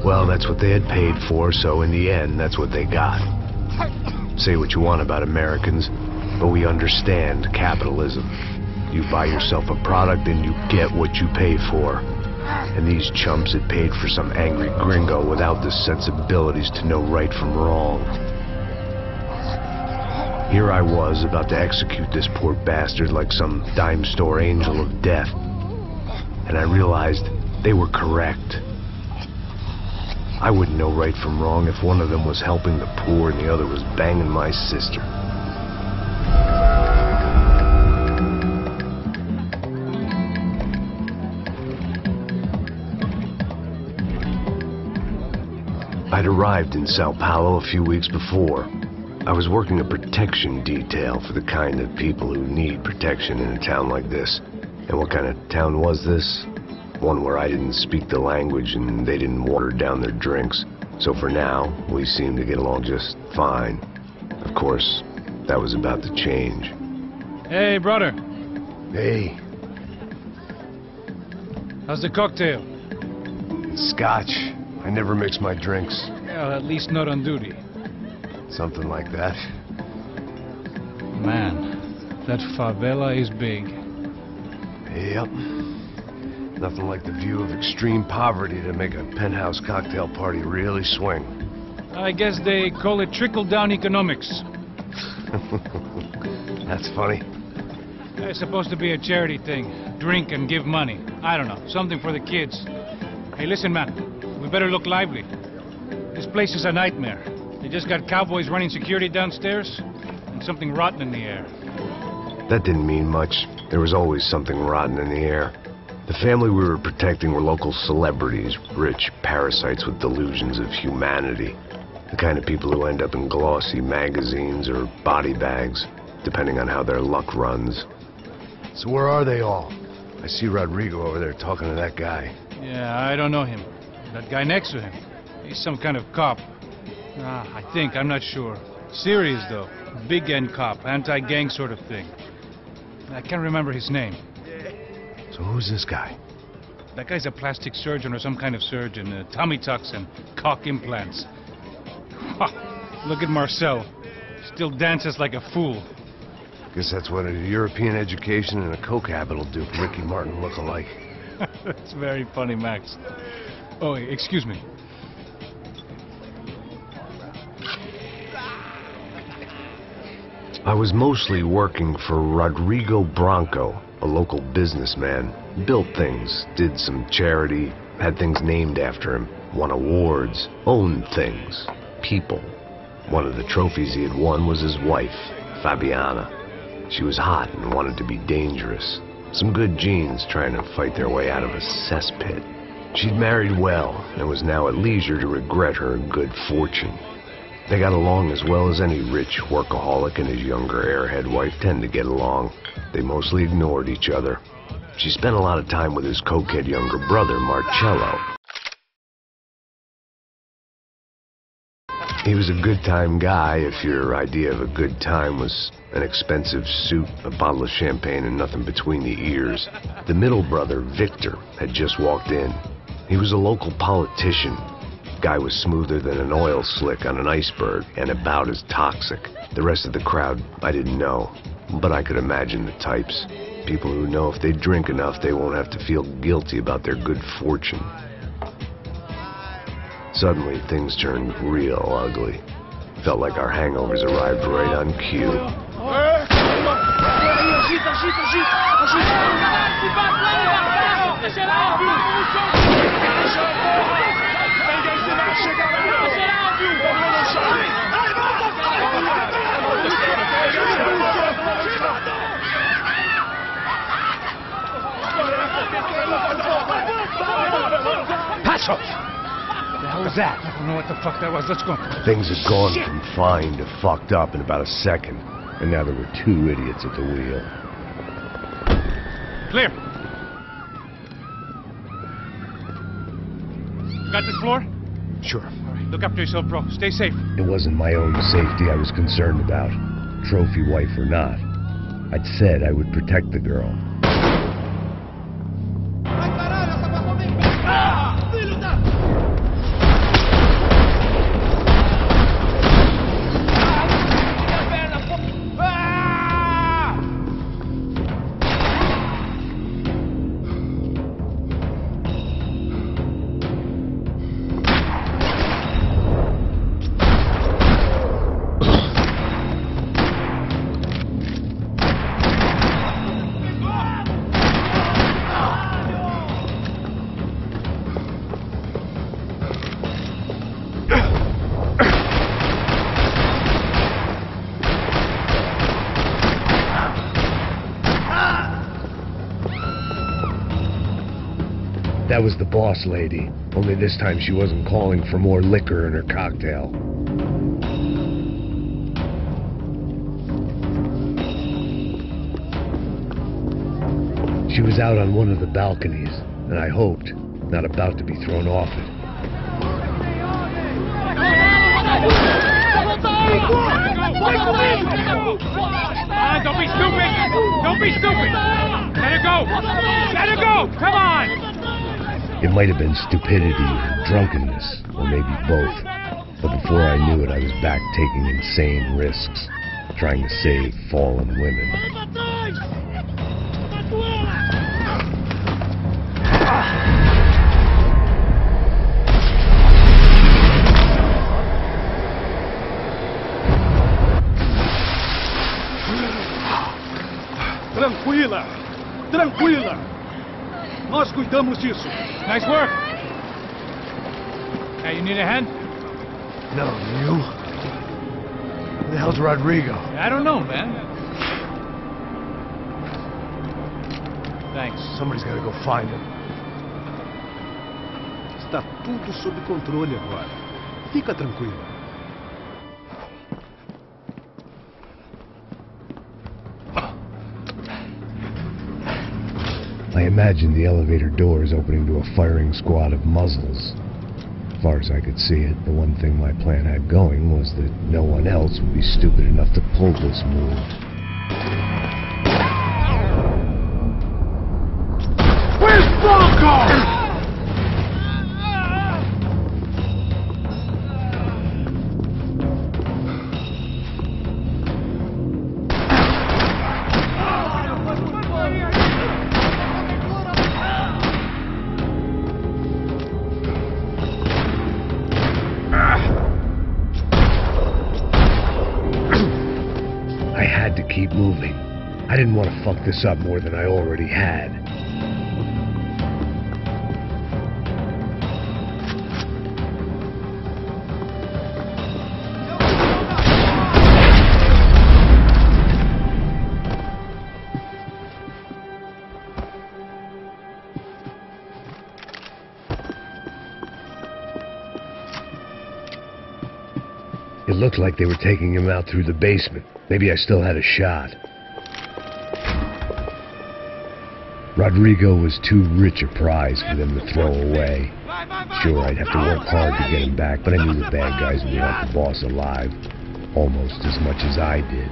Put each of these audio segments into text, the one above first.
Well, that's what they had paid for, so in the end, that's what they got. Say what you want about Americans, but we understand capitalism. You buy yourself a product and you get what you pay for. And these chumps had paid for some angry gringo without the sensibilities to know right from wrong. Here I was, about to execute this poor bastard like some dime store angel of death. And I realized they were correct. I wouldn't know right from wrong if one of them was helping the poor and the other was banging my sister. I'd arrived in Sao Paulo a few weeks before. I was working a protection detail for the kind of people who need protection in a town like this. And what kind of town was this? One where I didn't speak the language and they didn't water down their drinks. So for now, we seemed to get along just fine. Of course, that was about to change. Hey, brother. Hey. How's the cocktail? It's scotch. I never mix my drinks. Well, at least not on duty. Something like that. Man, that favela is big. Yep. Nothing like the view of extreme poverty to make a penthouse cocktail party really swing. I guess they call it trickle-down economics. That's funny. It's supposed to be a charity thing. Drink and give money. I don't know, something for the kids. Hey, listen, man. We better look lively. This place is a nightmare. They just got cowboys running security downstairs, and something rotten in the air. That didn't mean much. There was always something rotten in the air. The family we were protecting were local celebrities, rich parasites with delusions of humanity. The kind of people who end up in glossy magazines or body bags, depending on how their luck runs. So where are they all? I see Rodrigo over there talking to that guy. Yeah, I don't know him. That guy next to him, he's some kind of cop. I think, I'm not sure. Serious, though. Big N cop, anti-gang sort of thing. I can't remember his name. So who's this guy? That guy's a plastic surgeon or some kind of surgeon. Tummy tucks and cock implants. Look at Marcel. Still dances like a fool. Guess that's what a European education and a coke habit will do for Ricky Martin look-alike. That's very funny, Max. Oh, excuse me. I was mostly working for Rodrigo Branco, a local businessman. Built things, did some charity, had things named after him, won awards, owned things, people. One of the trophies he had won was his wife, Fabiana. She was hot and wanted to be dangerous. Some good genes trying to fight their way out of a cesspit. She'd married well and was now at leisure to regret her good fortune. They got along as well as any rich workaholic and his younger airhead wife tend to get along. They mostly ignored each other. She spent a lot of time with his cokehead younger brother, Marcello. He was a good-time guy if your idea of a good time was an expensive suit, a bottle of champagne, and nothing between the ears. The middle brother, Victor, had just walked in. He was a local politician. Guy was smoother than an oil slick on an iceberg and about as toxic. The rest of the crowd, I didn't know, but I could imagine the types. People who know if they drink enough, they won't have to feel guilty about their good fortune. Suddenly, things turned real ugly. Felt like our hangovers arrived right on cue. Paso! What the hell was that? I don't know what the fuck that was. Let's go. Things had gone from fine to fucked up in about a second, and now there were two idiots at the wheel. Clear. Got this floor? Sure. All right, look after yourself, bro. Stay safe. It wasn't my own safety I was concerned about, trophy wife or not. I'd said I would protect the girl. That was the boss lady, only this time she wasn't calling for more liquor in her cocktail. She was out on one of the balconies, and I hoped, not about to be thrown off it. Don't be stupid! Don't be stupid! Let her go! Let her go! Come on! It might have been stupidity or drunkenness, or maybe both. But before I knew it, I was back taking insane risks, trying to save fallen women. Tranquila! Tranquila! Nós cuidamos disso. Nice work! Hey, you need a hand? No, you? Who the hell's Rodrigo? I don't know, man. Thanks. Somebody's gotta go find him. Está tudo sob controle agora. Fica tranquilo. I imagined the elevator doors opening to a firing squad of muzzles. As far as I could see it, the one thing my plan had going was that no one else would be stupid enough to pull this move. Where's Bronco? I had to keep moving. I didn't want to fuck this up more than I already had. It looked like they were taking him out through the basement. Maybe I still had a shot. Rodrigo was too rich a prize for them to throw away. Sure, I'd have to work hard to get him back, but I knew the bad guys would want the boss alive almost as much as I did.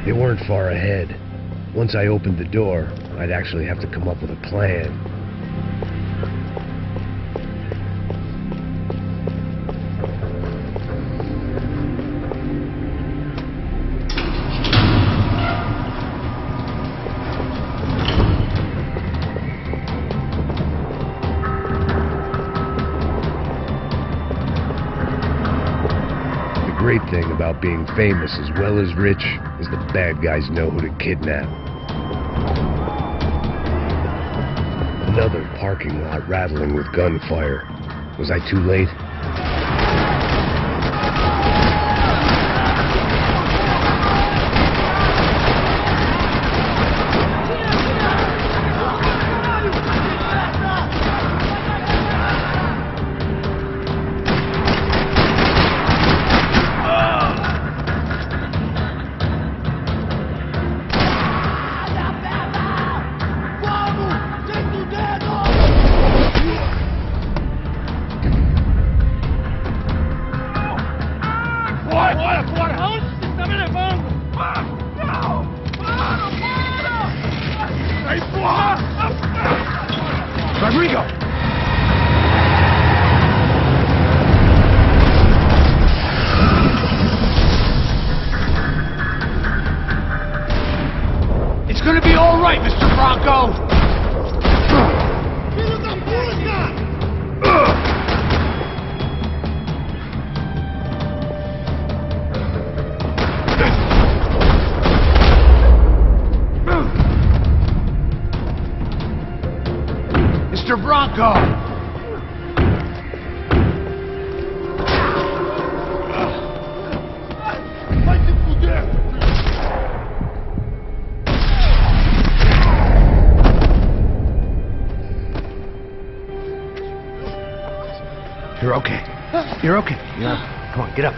They weren't far ahead. Once I opened the door, I'd actually have to come up with a plan. The great thing about being famous as well as rich is the bad guys know who to kidnap. Another parking lot rattling with gunfire. Was I too late? Rodrigo! It's gonna be all right, Mr. Bronco! Bronco! Vai se fuder! You're okay. You're okay. Come on, get up.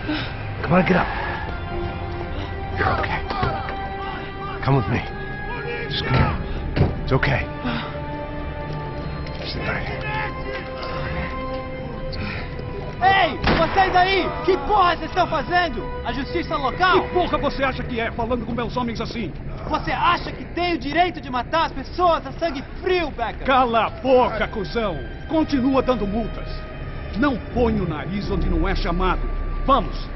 Come on, get up. You're okay. Come with me. Just come on. It's okay. Sit right here. Ei, vocês aí! Que porra vocês estão fazendo? A justiça local? Que porra você acha que é, falando com meus homens assim? Você acha que tem o direito de matar as pessoas a sangue frio, Becker? Cala a boca, cuzão! Continua dando multas. Não põe o nariz onde não é chamado. Vamos!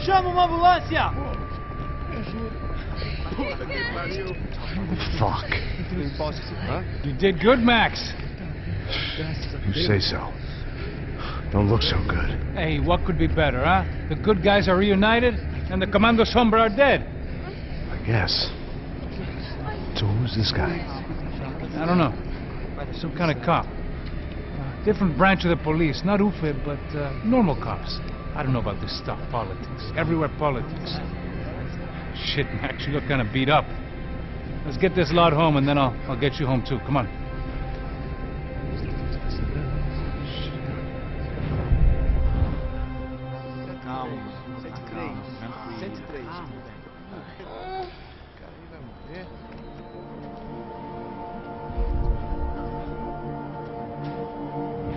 Chama uma ambulância! Fuck. You did good, Max. You say so. Don't look so good. Hey, what could be better, huh? The good guys are reunited, and the Commando Sombra are dead. I guess. So who's this guy? I don't know. Some kind of cop. Different branch of the police. Not UFIB, but normal cops. I don't know about this stuff. Politics. Everywhere politics. Shit, Max, you look kind of beat up. Let's get this lot home, and then I'll get you home, too. Come on.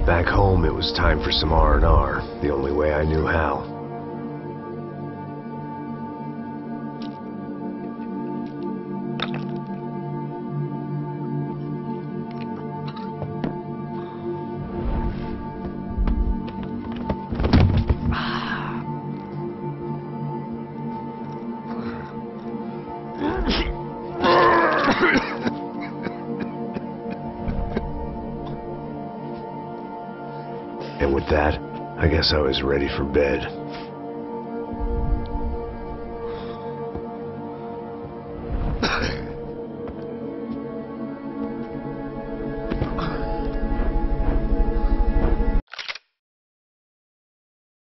Back home, it was time for some R&R, the only way I knew how. And with that, I guess I was ready for bed.